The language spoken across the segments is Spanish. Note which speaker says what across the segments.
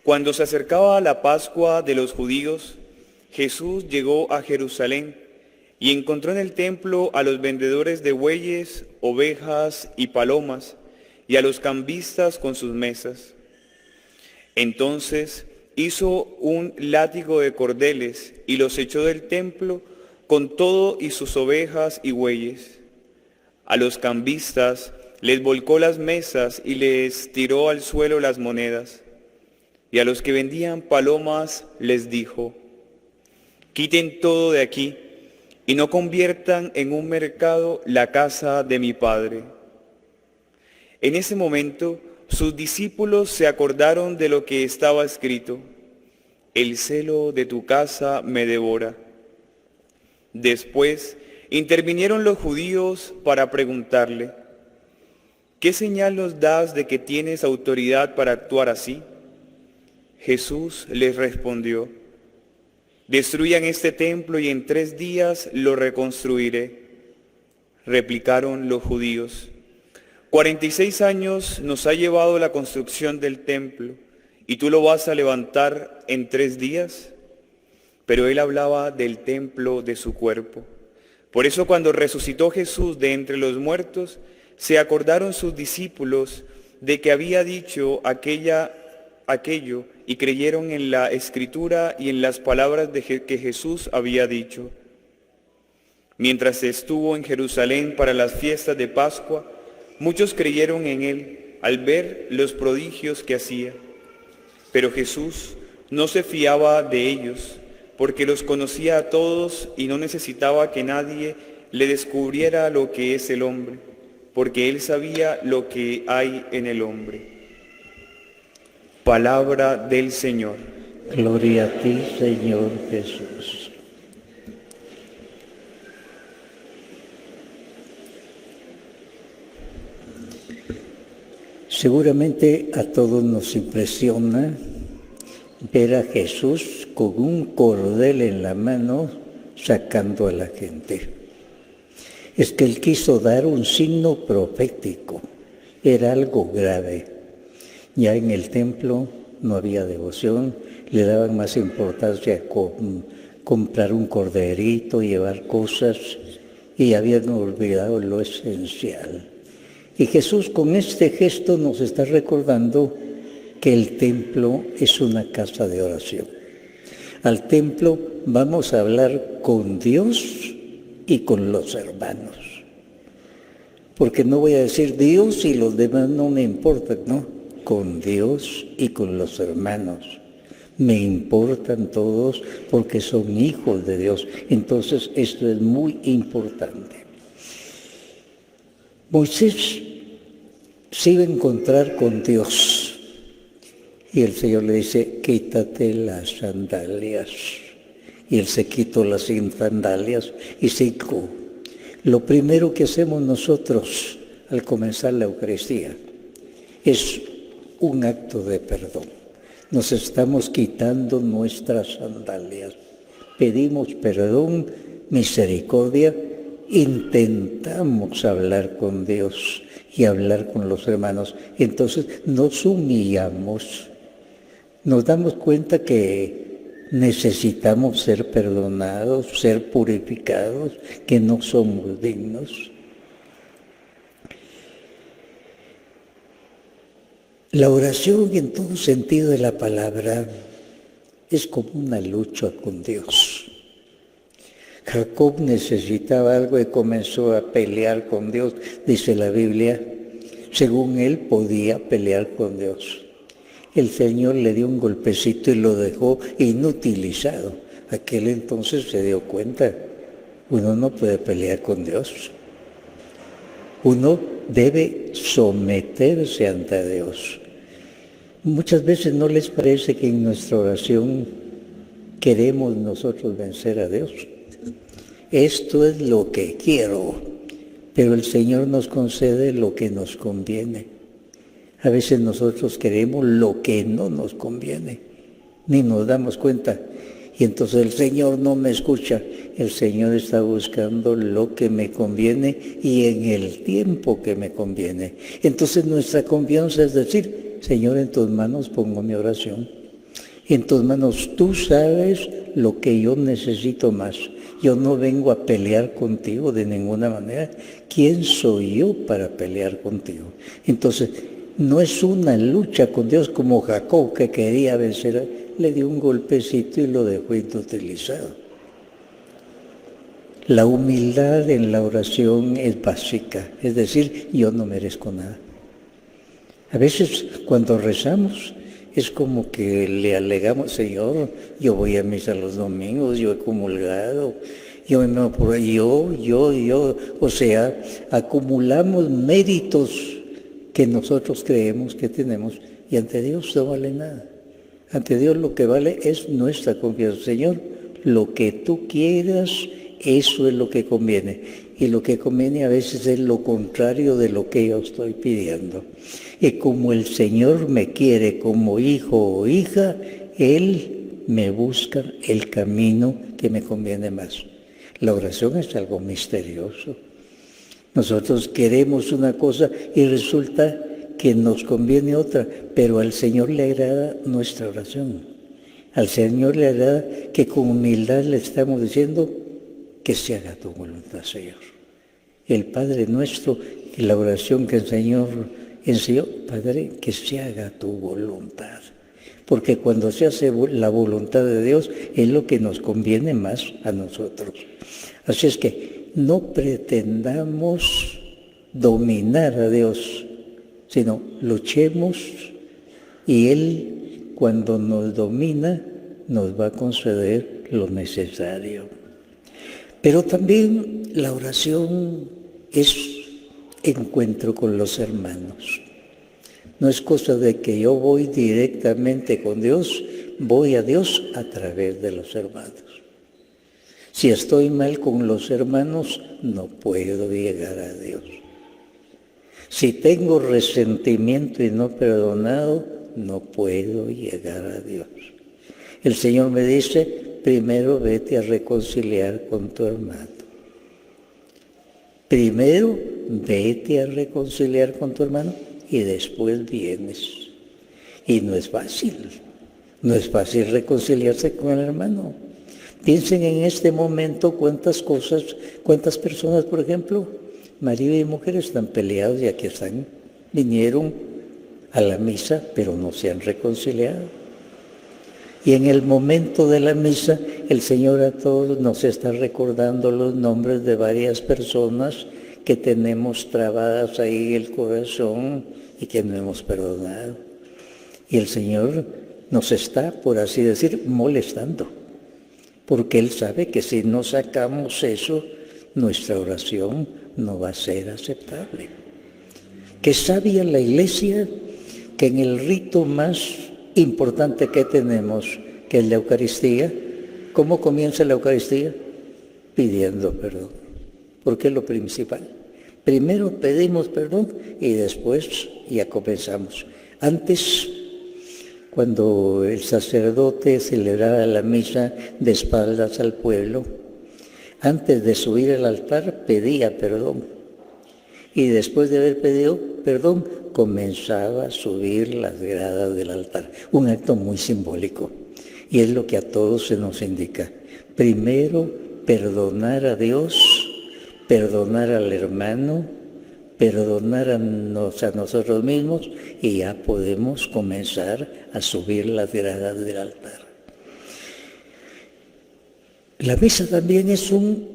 Speaker 1: Cuando se acercaba la Pascua de los judíos, Jesús llegó a Jerusalén y encontró en el templo a los vendedores de bueyes, ovejas y palomas, y a los cambistas con sus mesas. Entonces hizo un látigo de cordeles y los echó del templo con todo y sus ovejas y bueyes. A los cambistas les volcó las mesas y les tiró al suelo las monedas. Y a los que vendían palomas les dijo: quiten todo de aquí y no conviertan en un mercado la casa de mi Padre. En ese momento sus discípulos se acordaron de lo que estaba escrito: el celo de tu casa me devora. Después intervinieron los judíos para preguntarle: ¿qué señal nos das de que tienes autoridad para actuar así? Jesús les respondió: destruyan este templo y en 3 días lo reconstruiré. Replicaron los judíos: 46 años nos ha llevado la construcción del templo, ¿y tú lo vas a levantar en 3 días? Pero él hablaba del templo de su cuerpo. Por eso cuando resucitó Jesús de entre los muertos, se acordaron sus discípulos de que había dicho aquello y creyeron en la Escritura y en las palabras que Jesús había dicho. Mientras estuvo en Jerusalén para las fiestas de Pascua, muchos creyeron en él al ver los prodigios que hacía. Pero Jesús no se fiaba de ellos, porque los conocía a todos y no necesitaba que nadie le descubriera lo que es el hombre, porque él sabía lo que hay en el hombre. Palabra del Señor.
Speaker 2: Gloria a ti, Señor Jesús. Seguramente a todos nos impresiona ver a Jesús con un cordel en la mano sacando a la gente. Es que él quiso dar un signo profético, era algo grave. Ya en el templo no había devoción, le daban más importancia a comprar un corderito, llevar cosas, y habían olvidado lo esencial. Y Jesús con este gesto nos está recordando que el templo es una casa de oración. Al templo vamos a hablar con Dios y con los hermanos. Porque no voy a decir Dios y los demás no me importan, no. Con Dios y con los hermanos. Me importan todos porque son hijos de Dios. Entonces esto es muy importante. Moisés se iba a encontrar con Dios. Y el Señor le dice: quítate las sandalias. Y él se quitó las sandalias y se hincó. Lo primero que hacemos nosotros al comenzar la Eucaristía es un acto de perdón. Nos estamos quitando nuestras sandalias. Pedimos perdón, misericordia, intentamos hablar con Dios y hablar con los hermanos. Entonces nos humillamos. Nos damos cuenta que necesitamos ser perdonados, ser purificados, que no somos dignos. La oración en todo sentido de la palabra es como una lucha con Dios. Jacob necesitaba algo y comenzó a pelear con Dios, dice la Biblia. Según él podía pelear con Dios. El Señor le dio un golpecito y lo dejó inutilizado. Aquel entonces se dio cuenta, uno no puede pelear con Dios. Uno debe someterse ante Dios. Muchas veces no les parece que en nuestra oración queremos nosotros vencer a Dios. Esto es lo que quiero, pero el Señor nos concede lo que nos conviene. A veces nosotros queremos lo que no nos conviene, ni nos damos cuenta. Y entonces el Señor no me escucha. El Señor está buscando lo que me conviene y en el tiempo que me conviene. Entonces nuestra confianza es decir: Señor, en tus manos pongo mi oración. En tus manos tú sabes lo que yo necesito más. Yo no vengo a pelear contigo de ninguna manera. ¿Quién soy yo para pelear contigo? Entonces, no es una lucha con Dios como Jacob, que quería vencer, le dio un golpecito y lo dejó inutilizado. La humildad en la oración es básica, es decir, yo no merezco nada. A veces cuando rezamos es como que le alegamos, Señor, yo voy a misa los domingos, yo he comulgado, o sea, acumulamos méritos que nosotros creemos que tenemos y ante Dios no vale nada. Ante Dios lo que vale es nuestra confianza. Señor, lo que tú quieras, eso es lo que conviene. Y lo que conviene a veces es lo contrario de lo que yo estoy pidiendo. Y como el Señor me quiere como hijo o hija, Él me busca el camino que me conviene más. La oración es algo misterioso. Nosotros queremos una cosa y resulta que nos conviene otra, pero al Señor le agrada nuestra oración. Al Señor le agrada que con humildad le estamos diciendo que se haga tu voluntad, Señor. El Padre nuestro, y la oración que el Señor enseñó, Padre, que se haga tu voluntad. Porque cuando se hace la voluntad de Dios, es lo que nos conviene más a nosotros. Así es que no pretendamos dominar a Dios, sino luchemos y Él, cuando nos domina, nos va a conceder lo necesario. Pero también la oración es encuentro con los hermanos. No es cosa de que yo voy directamente con Dios, voy a Dios a través de los hermanos. Si estoy mal con los hermanos, no puedo llegar a Dios. Si tengo resentimiento y no perdonado, no puedo llegar a Dios. El Señor me dice, primero vete a reconciliar con tu hermano. Primero vete a reconciliar con tu hermano y después vienes. Y no es fácil reconciliarse con el hermano. Piensen en este momento cuántas personas, por ejemplo, marido y mujer están peleados y aquí están, vinieron a la misa, pero no se han reconciliado. Y en el momento de la misa, el Señor a todos nos está recordando los nombres de varias personas que tenemos trabadas ahí en el corazón y que no hemos perdonado. Y el Señor nos está, por así decir, molestando, porque Él sabe que si no sacamos eso, nuestra oración no va a ser aceptable. Que sabia la Iglesia que en el rito más importante que tenemos, que es la Eucaristía, ¿cómo comienza la Eucaristía? Pidiendo perdón, porque es lo principal. Primero pedimos perdón y después ya comenzamos. Antes, cuando el sacerdote celebraba la misa de espaldas al pueblo, antes de subir al altar pedía perdón. Y después de haber pedido perdón, comenzaba a subir las gradas del altar. Un acto muy simbólico. Y es lo que a todos se nos indica. Primero, perdonar a Dios, perdonar al hermano, perdonar a nosotros mismos y ya podemos comenzar a subir las gradas del altar. La misa también es un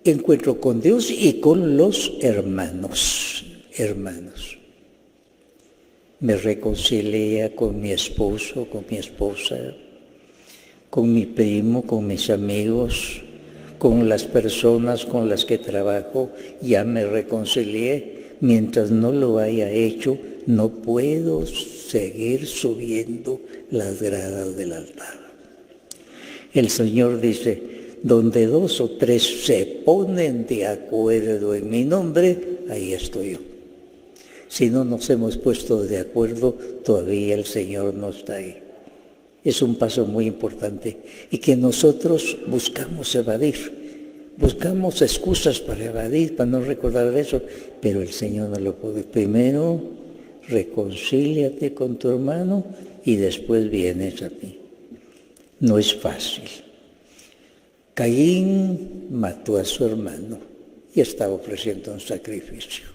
Speaker 2: encuentro con Dios y con los hermanos. Me reconcilia con mi esposo, con mi esposa, con mi primo, con mis amigos, con las personas con las que trabajo, ya me reconcilié. Mientras no lo haya hecho, no puedo seguir subiendo las gradas del altar. El Señor dice, donde 2 o 3 se ponen de acuerdo en mi nombre, ahí estoy yo. Si no nos hemos puesto de acuerdo, todavía el Señor no está ahí. Es un paso muy importante y que nosotros buscamos evadir. Buscamos excusas para evadir, para no recordar eso, pero el Señor no lo puede. Primero, reconcíliate con tu hermano y después vienes a mí. No es fácil. Caín mató a su hermano y estaba ofreciendo un sacrificio.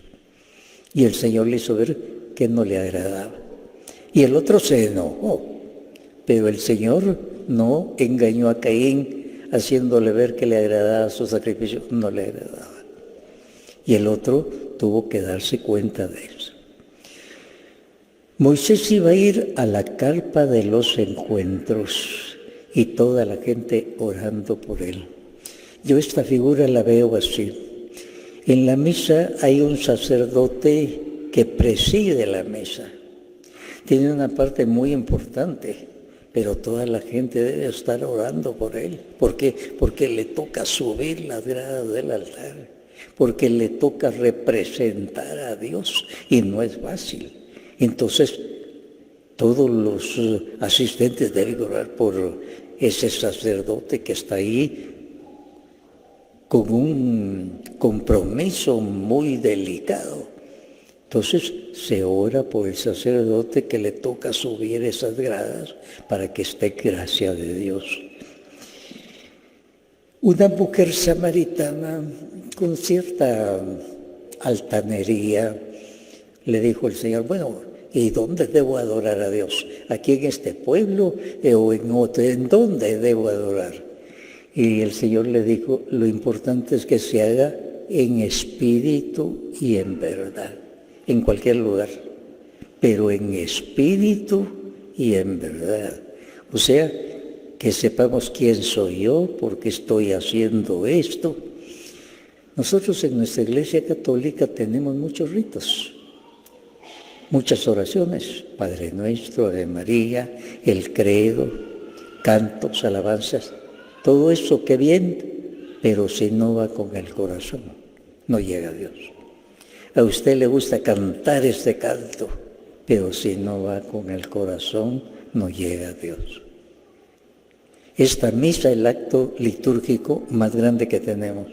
Speaker 2: Y el Señor le hizo ver que no le agradaba. Y el otro se enojó, pero el Señor no engañó a Caín haciéndole ver que le agradaba su sacrificio, no le agradaba. Y el otro tuvo que darse cuenta de eso. Moisés iba a ir a la carpa de los encuentros y toda la gente orando por él. Yo esta figura la veo así. En la misa hay un sacerdote que preside la misa. Tiene una parte muy importante, pero toda la gente debe estar orando por él. ¿Por qué? Porque le toca subir las gradas del altar, porque le toca representar a Dios y no es fácil. Entonces, todos los asistentes deben orar por ese sacerdote que está ahí con un compromiso muy delicado. Entonces se ora por el sacerdote que le toca subir esas gradas para que esté gracia de Dios. Una mujer samaritana con cierta altanería le dijo al Señor, bueno, ¿y dónde debo adorar a Dios? ¿Aquí en este pueblo o en otro? ¿En dónde debo adorar? Y el Señor le dijo, lo importante es que se haga en espíritu y en verdad, en cualquier lugar, pero en espíritu y en verdad. O sea, que sepamos quién soy yo, por qué estoy haciendo esto. Nosotros en nuestra Iglesia Católica tenemos muchos ritos, muchas oraciones, Padre Nuestro, Ave María, el Credo, cantos, alabanzas, todo eso que bien, pero si no va con el corazón, no llega a Dios. A usted le gusta cantar este canto, pero si no va con el corazón, no llega a Dios. Esta misa es el acto litúrgico más grande que tenemos,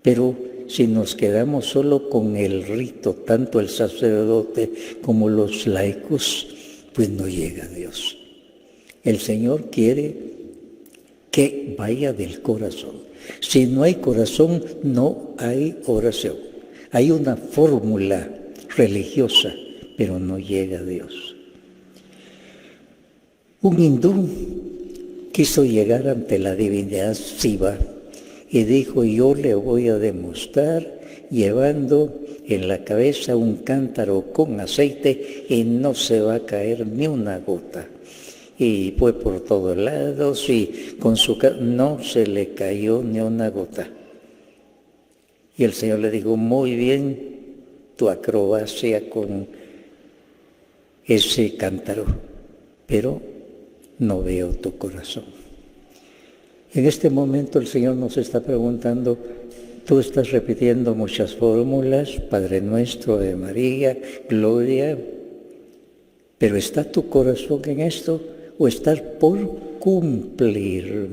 Speaker 2: pero si nos quedamos solo con el rito, tanto el sacerdote como los laicos, pues no llega a Dios. El Señor quiere que vaya del corazón. Si no hay corazón, no hay oración. Hay una fórmula religiosa, pero no llega a Dios. Un hindú quiso llegar ante la divinidad Shiva y dijo, yo le voy a demostrar llevando en la cabeza un cántaro con aceite y no se va a caer ni una gota. Y fue por todos lados y con no se le cayó ni una gota. Y el Señor le dijo, muy bien tu acrobacia con ese cántaro, pero no veo tu corazón. En este momento el Señor nos está preguntando, tú estás repitiendo muchas fórmulas, Padre Nuestro, Ave María, Gloria, pero ¿está tu corazón en esto o estás por cumplir?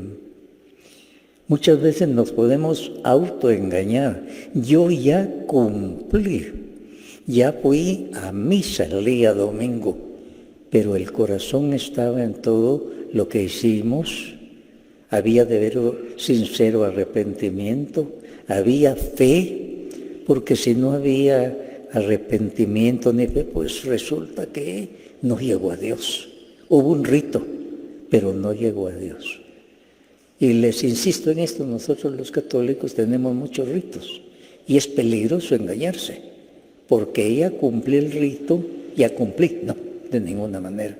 Speaker 2: Muchas veces nos podemos autoengañar. Yo ya cumplí, ya fui a misa el día domingo, pero el corazón estaba en todo lo que hicimos. Había de ver sincero arrepentimiento, había fe, porque si no había arrepentimiento ni fe, pues resulta que no llegó a Dios. Hubo un rito, pero no llegó a Dios. Y les insisto en esto, nosotros los católicos tenemos muchos ritos y es peligroso engañarse, porque ya cumplí el rito, ya cumplí, no, de ninguna manera.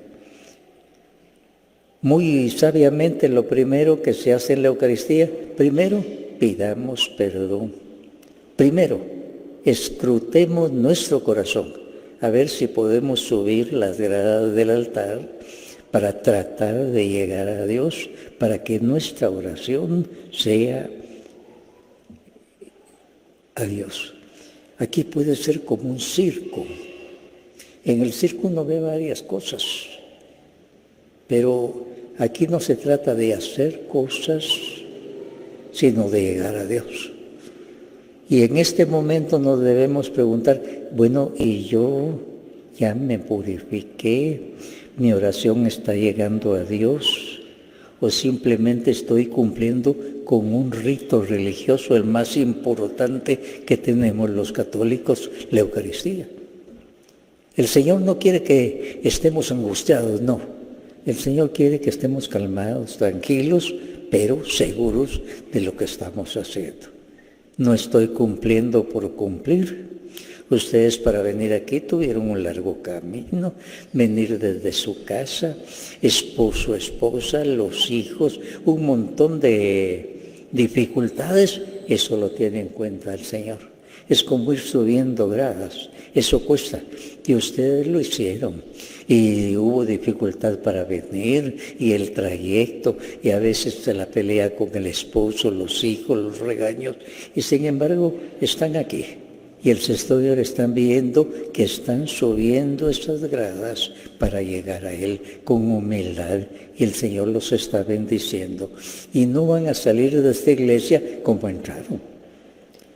Speaker 2: Muy sabiamente lo primero que se hace en la Eucaristía, primero pidamos perdón. Primero, escrutemos nuestro corazón, a ver si podemos subir las gradas del altar para tratar de llegar a Dios, para que nuestra oración sea a Dios. Aquí puede ser como un circo. En el circo uno ve varias cosas, pero aquí no se trata de hacer cosas, sino de llegar a Dios. Y en este momento nos debemos preguntar, bueno, ¿y yo ya me purifiqué? ¿Mi oración está llegando a Dios? o simplemente estoy cumpliendo con un rito religioso, el más importante que tenemos los católicos, la Eucaristía. El Señor no quiere que estemos angustiados, no. El Señor quiere que estemos calmados, tranquilos, pero seguros de lo que estamos haciendo. No estoy cumpliendo por cumplir. Ustedes para venir aquí tuvieron un largo camino, venir desde su casa, esposo, esposa, los hijos, un montón de dificultades, eso lo tiene en cuenta el Señor. Es como ir subiendo gradas, eso cuesta, y ustedes lo hicieron. Y hubo dificultad para venir, y el trayecto, y a veces se la pelea con el esposo, los hijos, los regaños, y sin embargo están aquí. Y el sexto día están viendo que están subiendo esas gradas para llegar a Él con humildad. Y el Señor los está bendiciendo. Y no van a salir de esta iglesia como entraron.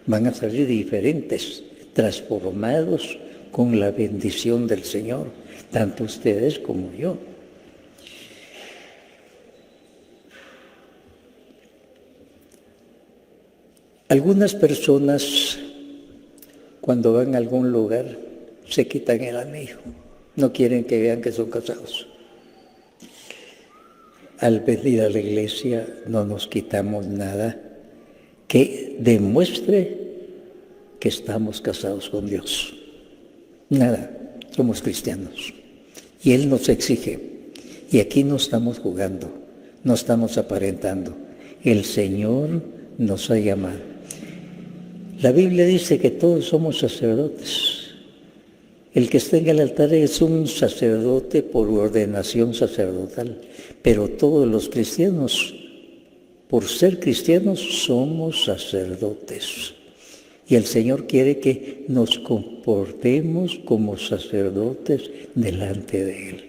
Speaker 2: Van a salir diferentes, transformados con la bendición del Señor, tanto ustedes como yo. Algunas personas, cuando van a algún lugar, se quitan el anillo. No quieren que vean que son casados. Al venir a la iglesia no nos quitamos nada que demuestre que estamos casados con Dios. Nada, somos cristianos. Y Él nos exige. Y aquí no estamos jugando, no estamos aparentando. El Señor nos ha llamado. La Biblia dice que todos somos sacerdotes. El que está en el altar es un sacerdote por ordenación sacerdotal, pero todos los cristianos, por ser cristianos, somos sacerdotes. Y el Señor quiere que nos comportemos como sacerdotes delante de Él.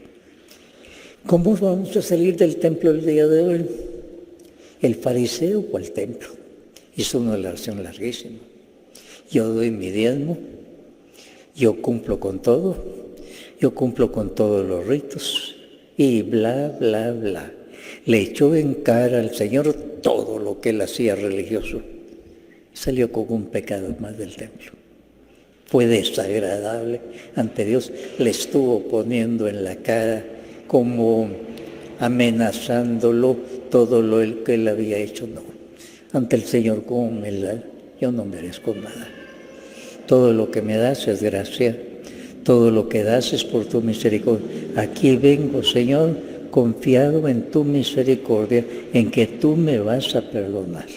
Speaker 2: ¿Cómo vamos a salir del templo el día de hoy? ¿El fariseo o el templo? Hizo una oración larguísima. Yo doy mi diezmo, yo cumplo con todo, yo cumplo con todos los ritos y bla, bla, bla. Le echó en cara al Señor todo lo que él hacía religioso. Salió con un pecado más del templo. Fue desagradable ante Dios, le estuvo poniendo en la cara como amenazándolo todo lo que él había hecho. No, ante el Señor con humildad, yo no merezco nada. Todo lo que me das es gracia, todo lo que das es por tu misericordia. Aquí vengo, Señor, confiado en tu misericordia, en que tú me vas a perdonar.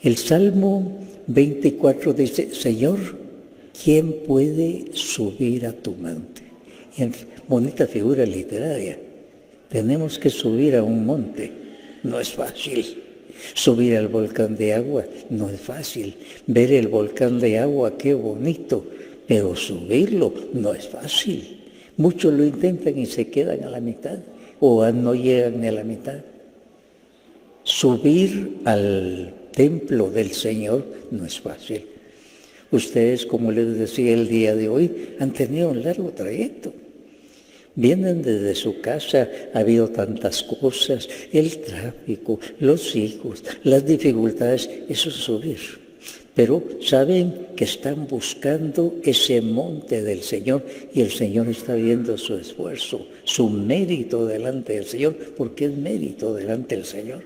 Speaker 2: El Salmo 24 dice, Señor, ¿quién puede subir a tu monte? Y en bonita figura literaria. Tenemos que subir a un monte, no es fácil. Subir al volcán de agua no es fácil. Ver el volcán de agua, qué bonito, pero subirlo no es fácil. Muchos lo intentan y se quedan a la mitad o no llegan ni a la mitad. Subir al templo del Señor no es fácil. Ustedes, como les decía el día de hoy, han tenido un largo trayecto. Vienen desde su casa, ha habido tantas cosas, el tráfico, los hijos, las dificultades, eso es subir. Pero saben que están buscando ese monte del Señor y el Señor está viendo su esfuerzo, su mérito delante del Señor, porque es mérito delante del Señor.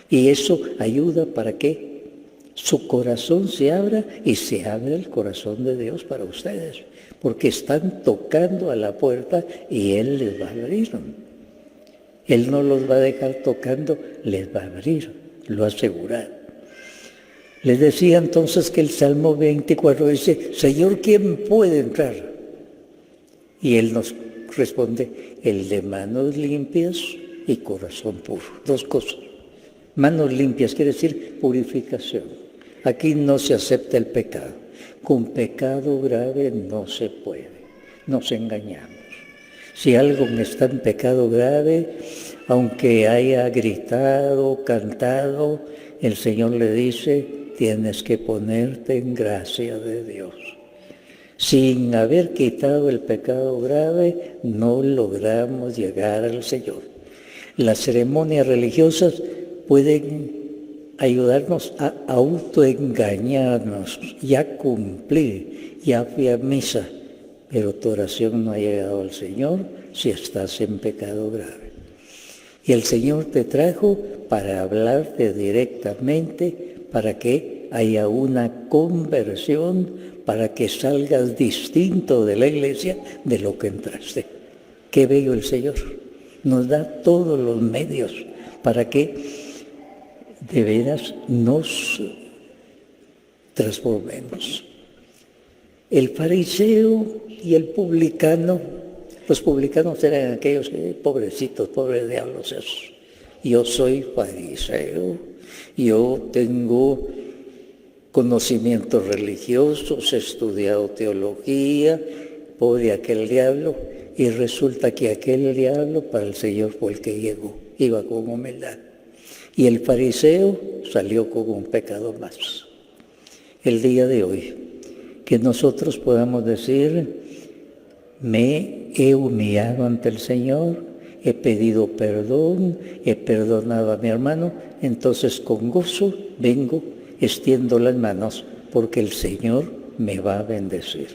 Speaker 2: Y eso ayuda para que su corazón se abra y se abra el corazón de Dios para ustedes. Porque están tocando a la puerta y Él les va a abrir. Él no los va a dejar tocando, les va a abrir, lo asegura. Les decía entonces que el Salmo 24 dice, Señor, ¿quién puede entrar? Y Él nos responde, el de manos limpias y corazón puro. Dos cosas. Manos limpias quiere decir purificación. Aquí no se acepta el pecado. Con pecado grave no se puede, nos engañamos. Si alguien está en pecado grave, aunque haya gritado, cantado, el Señor le dice, tienes que ponerte en gracia de Dios. Sin haber quitado el pecado grave, no logramos llegar al Señor. Las ceremonias religiosas pueden ayudarnos a autoengañarnos, ya cumplir, ya fui a misa, pero tu oración no ha llegado al Señor si estás en pecado grave. Y el Señor te trajo para hablarte directamente, para que haya una conversión, para que salgas distinto de la iglesia de lo que entraste. Qué bello el Señor. Nos da todos los medios para que de veras nos transformemos. El fariseo y el publicano, los publicanos eran aquellos que, pobrecitos, pobres diablos esos. Yo soy fariseo, yo tengo conocimientos religiosos, he estudiado teología, pobre aquel diablo, y resulta que aquel diablo para el Señor fue el que llegó, iba con humildad. Y el fariseo salió con un pecado más. El día de hoy, que nosotros podamos decir, me he humillado ante el Señor, he pedido perdón, he perdonado a mi hermano, entonces con gozo vengo, extiendo las manos, porque el Señor me va a bendecir.